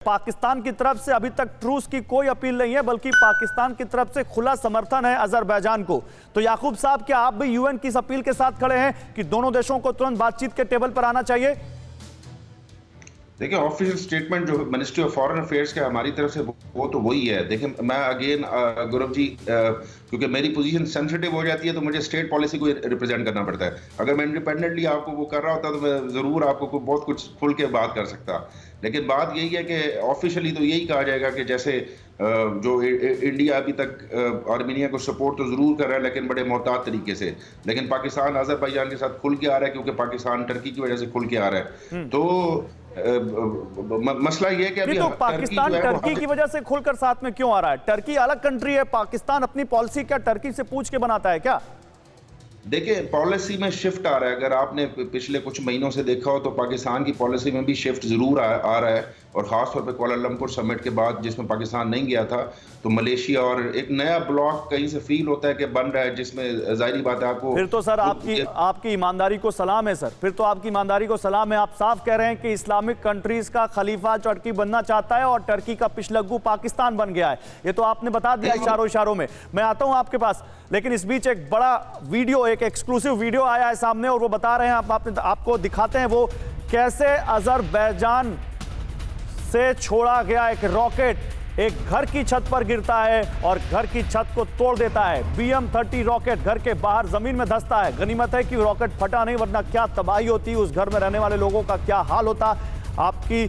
पाकिस्तान की तरफ से अभी तक ट्रूस की कोई अपील नहीं है, बल्कि पाकिस्तान की तरफ से खुला समर्थन है अजरबैजान को। तो याकूब साहब, क्या आप भी यूएन की इस अपील के साथ खड़े हैं कि दोनों देशों को तुरंत बातचीत के टेबल पर आना चाहिए? देखिए, ऑफिशियल स्टेटमेंट जो मिनिस्ट्री ऑफ फॉरेन अफेयर्स के हमारी तरफ से वो तो वही है। देखिए, मैं अगेन गौरव जी, क्योंकि मेरी पोजीशन सेंसिटिव हो जाती है तो मुझे स्टेट पॉलिसी को रिप्रेजेंट करना पड़ता है। अगर मैं इंडिपेंडेंटली आपको वो कर रहा होता तो मैं ज़रूर आपको बहुत कुछ खुल के बात कर सकता। लेकिन बात यही है कि ऑफिशियली तो यही कहा जाएगा कि जैसे जो इंडिया अभी तक आर्मीनिया को सपोर्ट तो ज़रूर कर रहा है, लेकिन बड़े मोहतात तरीके से। लेकिन पाकिस्तान अज़रबैजान के साथ खुल के आ रहा है, क्योंकि पाकिस्तान टर्की की वजह से खुल के आ रहा है। तो मसला ये है कि अभी तो पाकिस्तान टर्की की वजह से खुलकर साथ में क्यों आ रहा है? टर्की अलग कंट्री है, पाकिस्तान अपनी पॉलिसी क्या टर्की से पूछ के बनाता है क्या? देखिए, पॉलिसी में शिफ्ट आ रहा है। अगर आपने पिछले कुछ महीनों से देखा हो तो पाकिस्तान की पॉलिसी में भी शिफ्ट जरूर आ रहा है, और खास तौर पे कुआलालंपुर समिट के बाद जिसमें पाकिस्तान नहीं गया था, तो मलेशिया और एक नया ब्लॉक कहीं से फील होता है कि बन रहा है, जिसमें जाहिर बात है आपको। फिर तो सर आपकी ईमानदारी को सलाम है सर, फिर तो आपकी ईमानदारी को सलाम है। आप साफ कह रहे हैं कि इस्लामिक कंट्रीज का खलीफा टर्की बनना चाहता है और टर्की का पिछलग्गू पाकिस्तान बन गया है। ये तो आपने बता दिया इशारों में। मैं आता हूं आपके पास, लेकिन इस बीच एक बड़ा वीडियो, एक एक्सक्लूसिव वीडियो आया है सामने, और वो बता रहे हैं, आपको दिखाते हैं वो कैसे अजरबैजान से छोड़ा गया एक रॉकेट एक घर की छत पर गिरता है और घर की छत को तोड़ देता है। BM-30 रॉकेट घर के बाहर जमीन में धंसता है। गनीमत है कि रॉकेट फटा नहीं, वरना क्या तबाही होती, उस घर में रहने वाले लोगों का क्या हाल होता, आपकी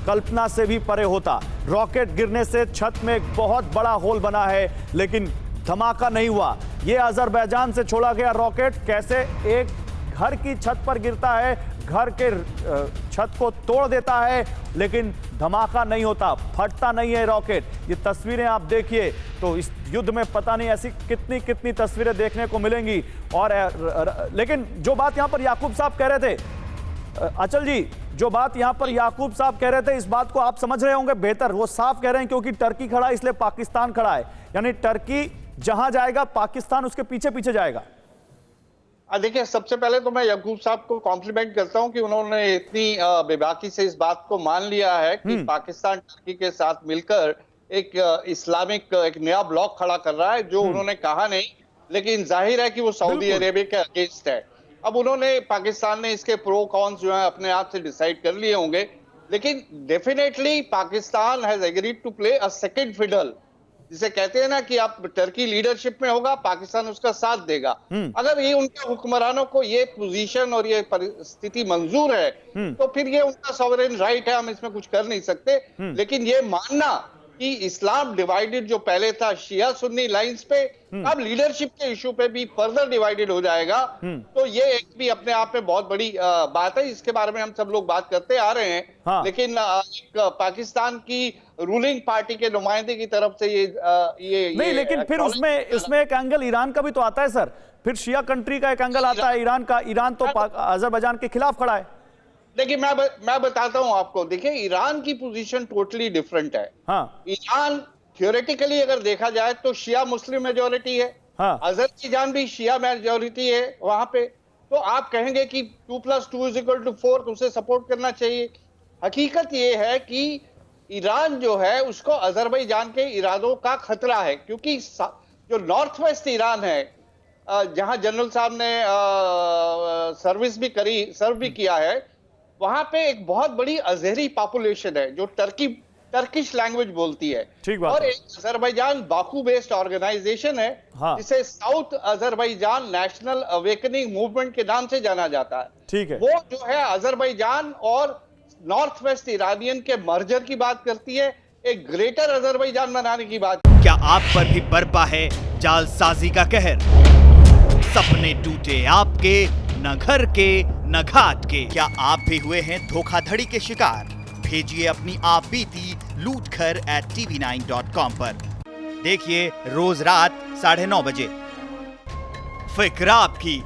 कल्पना से भी परे होता। रॉकेट गिरने से छत में एक बहुत बड़ा होल बना है, लेकिन धमाका नहीं हुआ। यह अजरबैजान से छोड़ा गया रॉकेट कैसे एक घर की छत पर गिरता है, घर के छत को तोड़ देता है, लेकिन धमाका नहीं होता, फटता नहीं है रॉकेट। ये तस्वीरें आप देखिए तो इस युद्ध में पता नहीं ऐसी कितनी कितनी तस्वीरें देखने को मिलेंगी। और लेकिन जो बात यहां पर याकूब साहब कह रहे थे, अचल जी, जो बात यहां पर याकूब साहब कह रहे थे, इस बात को आप समझ रहे होंगे बेहतर। वो साफ कह रहे हैं क्योंकि टर्की खड़ा है इसलिए पाकिस्तान खड़ा है, यानी टर्की जहां जाएगा पाकिस्तान उसके पीछे पीछे जाएगा। देखिए, सबसे पहले तो मैं याकूब साहब को कॉम्प्लीमेंट करता हूं कि उन्होंने इतनी बेबाकी से इस बात को मान लिया है कि पाकिस्तान टर्की के साथ मिलकर एक इस्लामिक एक नया ब्लॉक खड़ा कर रहा है, जो उन्होंने कहा नहीं, लेकिन जाहिर है कि वो सऊदी अरेबिया के अगेंस्ट है। अब उन्होंने, पाकिस्तान ने इसके प्रो कॉन्स जो है अपने आप से डिसाइड कर लिए होंगे, लेकिन definitely Pakistan has agreed to play a second fiddle, जिसे कहते हैं ना कि आप टर्की लीडरशिप में होगा, पाकिस्तान उसका साथ देगा। अगर ये उनके हुक्मरानों को ये पोजीशन और ये परिस्थिति मंजूर है, तो फिर ये उनका सॉवरेन राइट है, हम इसमें कुछ कर नहीं सकते। लेकिन ये मानना कि इस्लाम डिवाइडेड जो पहले था शिया सुन्नी लाइंस पे, अब लीडरशिप के इशू पे भी फर्दर डिवाइडेड हो जाएगा, तो ये एक भी अपने आप में बहुत बड़ी बात है। इसके बारे में हम सब लोग बात करते आ रहे हैं। हाँ। लेकिन पाकिस्तान की रूलिंग पार्टी के नुमाइंदे की तरफ से ये नहीं, लेकिन फिर उसमें एक एंगल ईरान का भी तो आता है सर, फिर शिया कंट्री का एक एंगल आता है ईरान का। ईरान तो अजरबैजान के खिलाफ खड़ा है। देखिए, मैं बताता हूं आपको। देखिए, ईरान की पोजीशन टोटली डिफरेंट है। हाँ। ईरान थियोरेटिकली अगर देखा जाए तो शिया मुस्लिम मेजोरिटी है। हाँ। अजरबैजान भी शिया मेजोरिटी है वहां पे। तो आप कहेंगे कि 2+2=4, तो उसे सपोर्ट करना चाहिए। हकीकत यह है कि ईरान जो है उसको अजरबैजान के इरादों का खतरा है, क्योंकि जो नॉर्थ वेस्ट ईरान है, जहां जनरल साहब ने सर्व भी किया है, वहां पे एक बहुत बड़ी अजहरी पॉपुलेशन है जो टर्किश लैंग्वेज बोलती है। और एक अजरबैजान बाकू बेस्ड ऑर्गेनाइजेशन है। हाँ। जिसे south Azerbaijan national awakening movement के नाम से जाना जाता है। ठीक है। वो जो है अजरबैजान और नॉर्थ वेस्ट ईरानियन के मर्जर की बात करती है, एक ग्रेटर अजरबैजान बनाने की बात। क्या आप पर भी बरपा है जालसाजी का कहर? सपने टूटे आपके, न घर के न घाट के। क्या आप भी हुए हैं धोखाधड़ी के शिकार? भेजिए अपनी आप बीती lootkhar@tv9.com पर। देखिए रोज रात 9:30 बजे। फिक्र आपकी,